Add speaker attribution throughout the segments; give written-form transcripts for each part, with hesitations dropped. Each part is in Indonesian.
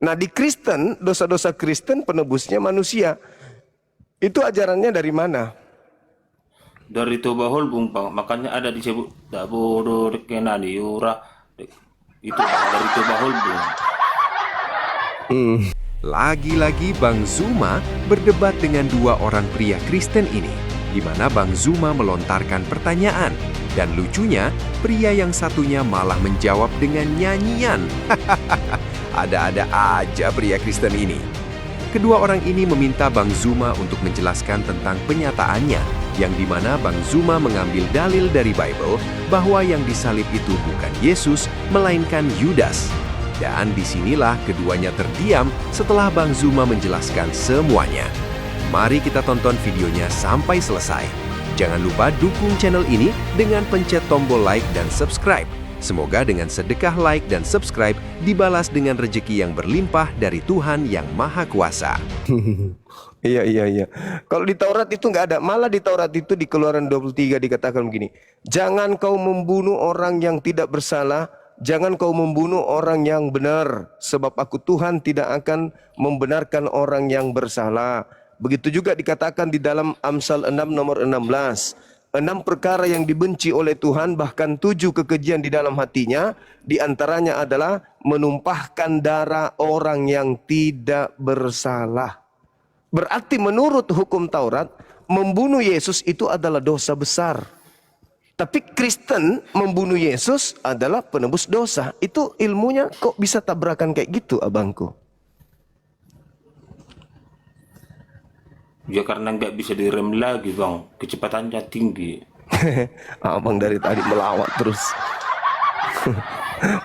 Speaker 1: Nah di Kristen, dosa-dosa Kristen penebusnya manusia. Itu ajarannya dari mana?
Speaker 2: Dari itu bahol bung bang, makanya ada disebut tak bodoh kena diura. Itu bang, dari itu bahol bung.
Speaker 3: Lagi-lagi Bang Zuma berdebat dengan dua orang pria Kristen ini, di mana Bang Zuma melontarkan pertanyaan. Dan lucunya, pria yang satunya malah menjawab dengan nyanyian. Ada-ada aja pria Kristen ini. Kedua orang ini meminta Bang Zuma untuk menjelaskan tentang penyataannya, yang di mana Bang Zuma mengambil dalil dari Bible bahwa yang disalib itu bukan Yesus, melainkan Yudas. Dan disinilah keduanya terdiam setelah Bang Zuma menjelaskan semuanya. Mari kita tonton videonya sampai selesai. Jangan lupa dukung channel ini dengan pencet tombol like dan subscribe. Semoga dengan sedekah like dan subscribe dibalas dengan rejeki yang berlimpah dari Tuhan yang Maha Kuasa.
Speaker 1: Iya. Kalau di Taurat itu nggak ada. Malah di Taurat itu di Keluaran 23 dikatakan begini. Jangan kau membunuh orang yang tidak bersalah. Jangan kau membunuh orang yang benar. Sebab aku Tuhan tidak akan membenarkan orang yang bersalah. Begitu juga dikatakan di dalam Amsal 6 nomor 16. 6 perkara yang dibenci oleh Tuhan, bahkan 7 kekejian di dalam hatinya. Di antaranya adalah menumpahkan darah orang yang tidak bersalah. Berarti menurut hukum Taurat, membunuh Yesus itu adalah dosa besar. Tapi Kristen membunuh Yesus adalah penebus dosa. Itu ilmunya kok bisa tabrakan kayak gitu abangku?
Speaker 2: Ya karena nggak bisa direm lagi bang, kecepatannya tinggi.
Speaker 1: Abang dari tadi melawak terus.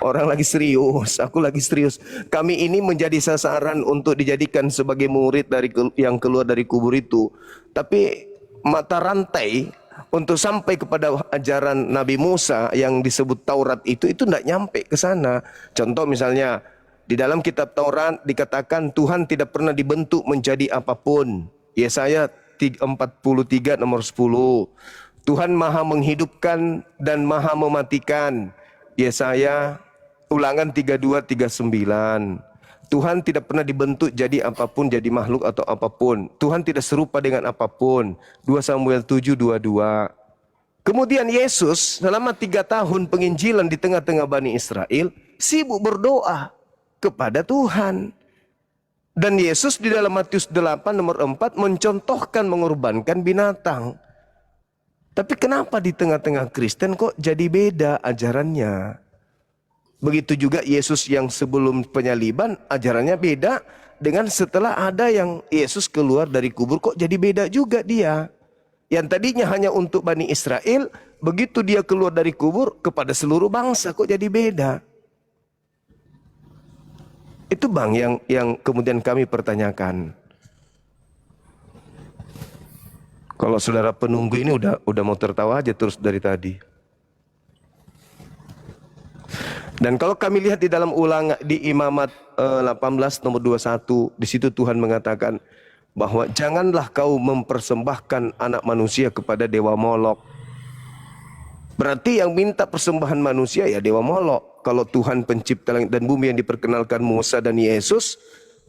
Speaker 1: Orang lagi serius, aku lagi serius. Kami ini menjadi sasaran untuk dijadikan sebagai murid dari yang keluar dari kubur itu. Tapi mata rantai untuk sampai kepada ajaran Nabi Musa yang disebut Taurat itu tidak nyampe ke sana. Contoh misalnya di dalam kitab Taurat dikatakan Tuhan tidak pernah dibentuk menjadi apapun. Yesaya 43 nomor 10. Tuhan maha menghidupkan dan maha mematikan. Yesaya Ulangan 32:39. Tuhan tidak pernah dibentuk jadi apapun, jadi makhluk atau apapun. Tuhan tidak serupa dengan apapun. 2 Samuel 7:22. Kemudian Yesus selama 3 tahun penginjilan di tengah-tengah Bani Israel sibuk berdoa kepada Tuhan. Dan Yesus di dalam Matius 8 nomor 4 mencontohkan mengorbankan binatang. Tapi kenapa di tengah-tengah Kristen kok jadi beda ajarannya? Begitu juga Yesus yang sebelum penyaliban ajarannya beda dengan setelah ada yang Yesus keluar dari kubur kok jadi beda juga dia. Yang tadinya hanya untuk Bani Israel, begitu dia keluar dari kubur kepada seluruh bangsa kok jadi beda. Itu bang yang kemudian kami pertanyakan. Kalau saudara penunggu ini udah mau tertawa aja terus dari tadi. Dan kalau kami lihat di dalam Ulangan di Imamat 18 nomor 21, di situ Tuhan mengatakan bahwa janganlah kau mempersembahkan anak manusia kepada dewa Molok. Berarti yang minta persembahan manusia ya dewa Molok. Kalau Tuhan pencipta langit dan bumi yang diperkenalkan Musa dan Yesus,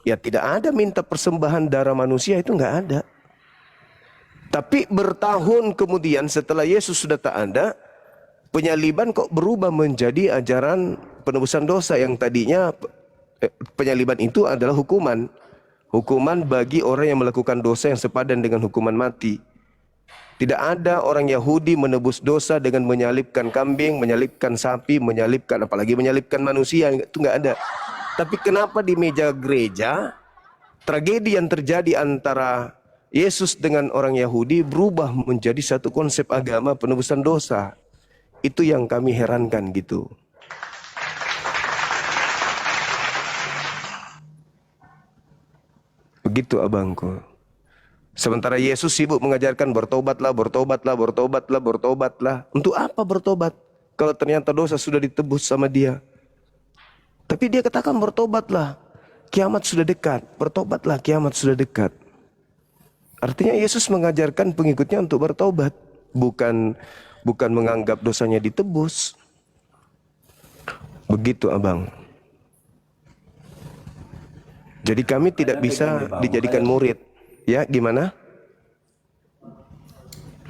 Speaker 1: ya tidak ada minta persembahan darah manusia, itu nggak ada. Tapi bertahun kemudian setelah Yesus sudah tak ada, penyaliban kok berubah menjadi ajaran penebusan dosa yang tadinya penyaliban itu adalah hukuman. Hukuman bagi orang yang melakukan dosa yang sepadan dengan hukuman mati. Tidak ada orang Yahudi menebus dosa dengan menyalibkan kambing, menyalibkan sapi, menyalibkan apalagi menyalibkan manusia, itu nggak ada. Tapi kenapa di meja gereja tragedi yang terjadi antara Yesus dengan orang Yahudi berubah menjadi satu konsep agama penebusan dosa? Itu yang kami herankan gitu. Begitu abangku. Sementara Yesus sibuk mengajarkan bertobatlah, bertobatlah, bertobatlah, bertobatlah. Untuk apa bertobat? Kalau ternyata dosa sudah ditebus sama dia. Tapi dia katakan bertobatlah. Kiamat sudah dekat. Bertobatlah, kiamat sudah dekat. Artinya Yesus mengajarkan pengikutnya untuk bertobat. Bukan menganggap dosanya ditebus. Begitu abang. Jadi kami tidak bisa dijadikan murid. Ya, gimana?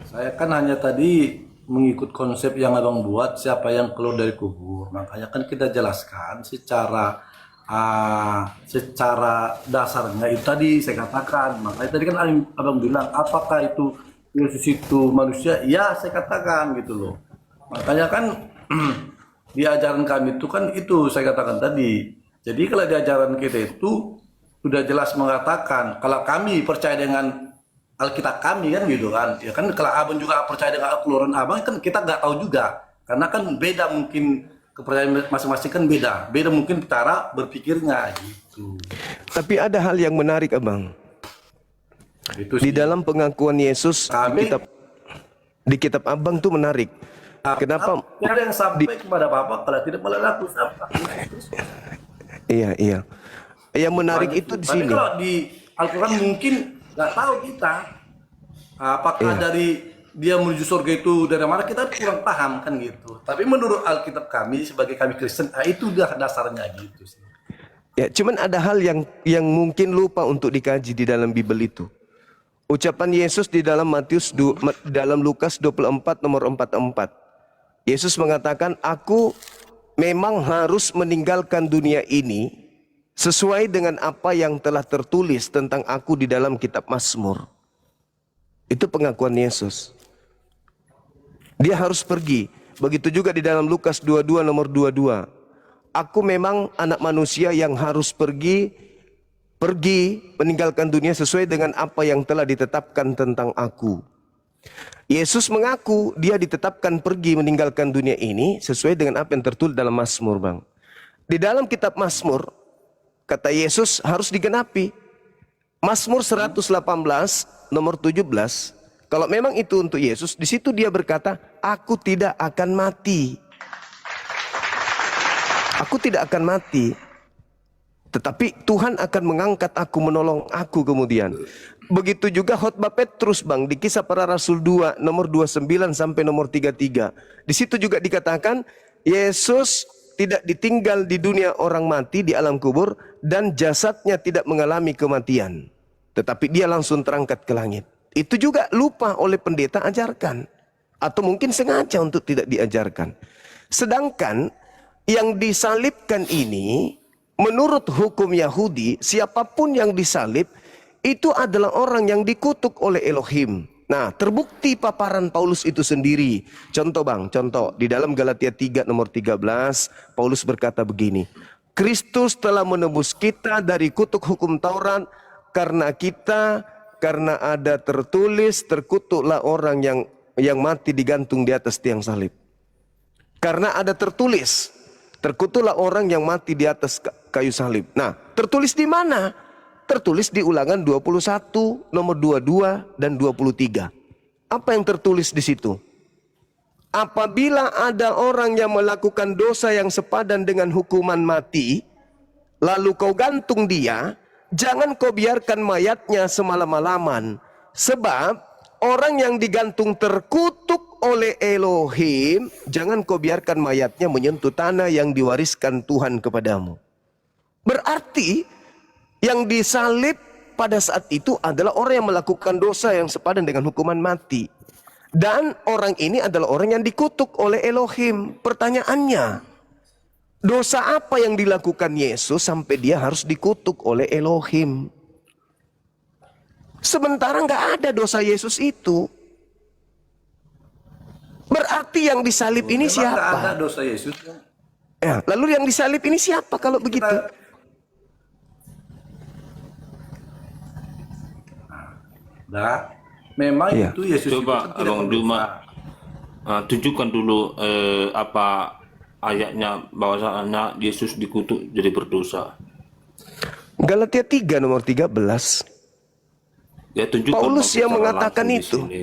Speaker 4: Saya kan hanya tadi mengikut konsep yang abang buat, siapa yang keluar dari kubur. Makanya kan kita jelaskan secara dasarnya itu tadi saya katakan. Makanya tadi kan abang bilang, apakah itu Yesus itu manusia? Ya, saya katakan gitu loh. Makanya kan di ajaran kami itu kan itu saya katakan tadi. Jadi kalau di ajaran kita itu sudah jelas mengatakan, kalau kami percaya dengan Alkitab kami kan gitu kan. Ya kan kalau abang juga percaya dengan keluaran abang kan kita nggak tahu juga. Karena kan beda mungkin kepercayaan masing-masing kan beda. Beda mungkin cara berpikirnya gitu.
Speaker 1: Tapi ada hal yang menarik, Abang.
Speaker 4: Itu
Speaker 1: Di
Speaker 4: sih.
Speaker 1: dalam pengakuan Yesus
Speaker 4: Kami-
Speaker 1: di kitab Abang tuh menarik. Kenapa?
Speaker 4: Tidak ada yang sampai kepada Bapak kalau tidak melalui aku siapa?
Speaker 1: Iya. Yang menarik itu di
Speaker 4: Tapi
Speaker 1: sini.
Speaker 4: kalau di Al-Quran mungkin nggak tahu kita apakah dari dia menuju surga itu dari mana, kita kurang paham kan gitu. Tapi menurut Alkitab kami sebagai kami Kristen, itu udah dasarnya gitu sih.
Speaker 1: Ya, cuman ada hal yang mungkin lupa untuk dikaji di dalam Bible itu. Ucapan Yesus di dalam dalam Lukas 24 nomor 44. Yesus mengatakan, "Aku memang harus meninggalkan dunia ini sesuai dengan apa yang telah tertulis tentang aku di dalam kitab Mazmur." Itu pengakuan Yesus. Dia harus pergi. Begitu juga di dalam Lukas 22 nomor 22. Aku memang anak manusia yang harus pergi meninggalkan dunia sesuai dengan apa yang telah ditetapkan tentang aku. Yesus mengaku dia ditetapkan pergi meninggalkan dunia ini sesuai dengan apa yang tertulis dalam Mazmur, Bang. Di dalam kitab Mazmur, kata Yesus harus digenapi. Mazmur 118 nomor 17. Kalau memang itu untuk Yesus, di situ dia berkata, "Aku tidak akan mati. Aku tidak akan mati. Tetapi Tuhan akan mengangkat aku, menolong aku kemudian." Begitu juga khotbah Petrus, Bang, di Kisah Para Rasul 2 nomor 29 sampai nomor 33. Di situ juga dikatakan Yesus tidak ditinggal di dunia orang mati di alam kubur dan jasadnya tidak mengalami kematian. Tetapi dia langsung terangkat ke langit. Itu juga lupa oleh pendeta ajarkan. Atau mungkin sengaja untuk tidak diajarkan. Sedangkan yang disalibkan ini, menurut hukum Yahudi, siapapun yang disalib, itu adalah orang yang dikutuk oleh Elohim. Nah, terbukti paparan Paulus itu sendiri. Contoh, Bang, contoh. Di dalam Galatia 3 nomor 13, Paulus berkata begini. Kristus telah menebus kita dari kutuk hukum Taurat, karena ada tertulis, terkutuklah orang yang mati digantung di atas tiang salib. Karena ada tertulis, terkutuklah orang yang mati di atas kayu salib. Nah, tertulis di mana? Tertulis di Ulangan 21 nomor 22 dan 23. Apa yang tertulis di situ? Apabila ada orang yang melakukan dosa yang sepadan dengan hukuman mati, lalu kau gantung dia, jangan kau biarkan mayatnya semalam-malaman. Sebab orang yang digantung terkutuk oleh Elohim, jangan kau biarkan mayatnya menyentuh tanah yang diwariskan Tuhan kepadamu. Berarti yang disalib pada saat itu adalah orang yang melakukan dosa yang sepadan dengan hukuman mati. Dan orang ini adalah orang yang dikutuk oleh Elohim. Pertanyaannya, dosa apa yang dilakukan Yesus sampai dia harus dikutuk oleh Elohim? Sementara nggak ada dosa Yesus itu. Berarti yang disalib ini
Speaker 4: Memang nggak ada
Speaker 1: siapa?
Speaker 4: dosa Yesus.
Speaker 1: Ya, lalu yang disalib ini siapa kalau begitu?
Speaker 4: Nah, memang
Speaker 1: Iya.
Speaker 4: itu Yesus
Speaker 2: Coba
Speaker 4: itu tidak
Speaker 2: Abang
Speaker 4: berdosa.
Speaker 2: Duma tunjukkan dulu apa ayatnya bahwasanya Yesus dikutuk jadi berdosa.
Speaker 1: Galatia 3 nomor 13.
Speaker 2: Ya tunjukkan
Speaker 1: Paulus
Speaker 2: Bang,
Speaker 1: yang
Speaker 2: secara
Speaker 1: mengatakan
Speaker 2: langsung di
Speaker 1: itu.
Speaker 2: sini.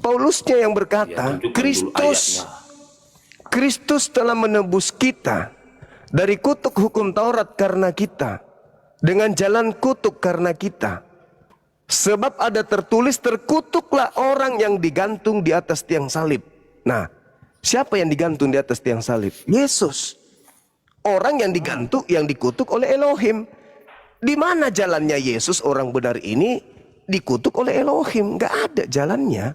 Speaker 1: Paulusnya yang
Speaker 2: Ya,
Speaker 1: berkata,
Speaker 2: tunjukkan dulu
Speaker 1: Kristus
Speaker 2: ayatnya.
Speaker 1: Kristus telah menebus kita dari kutuk hukum Taurat karena kita, dengan jalan kutuk karena kita. Sebab ada tertulis, terkutuklah orang yang digantung di atas tiang salib. Nah, siapa yang digantung di atas tiang salib? Yesus. Orang yang digantung, yang dikutuk oleh Elohim. Di mana jalannya Yesus orang benar ini dikutuk oleh Elohim? Gak ada jalannya.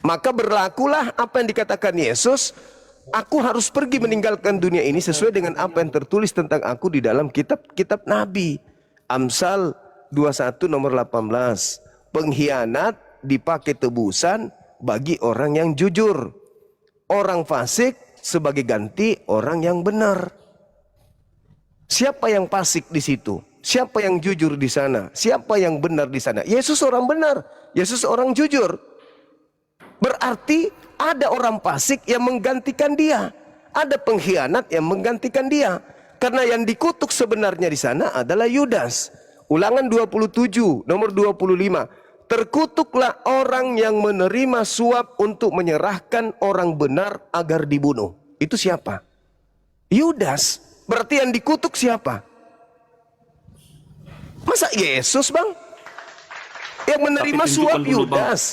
Speaker 1: Maka berlakulah apa yang dikatakan Yesus. Aku harus pergi meninggalkan dunia ini sesuai dengan apa yang tertulis tentang aku di dalam kitab Nabi. Amsal 21 nomor 18. Pengkhianat dipakai tebusan bagi orang yang jujur. Orang fasik sebagai ganti orang yang benar. Siapa yang fasik di situ? Siapa yang jujur di sana? Siapa yang benar di sana? Yesus orang benar. Yesus orang jujur. Berarti ada orang fasik yang menggantikan dia. Ada pengkhianat yang menggantikan dia. Karena yang dikutuk sebenarnya di sana adalah Yudas. Ulangan 27 nomor 25. Terkutuklah orang yang menerima suap untuk menyerahkan orang benar agar dibunuh. Itu siapa? Yudas. Berarti yang dikutuk siapa? Masa Yesus, Bang? Yang menerima
Speaker 2: Tapi
Speaker 1: suap
Speaker 2: tunjukkan dulu, Bang.
Speaker 1: Yudas.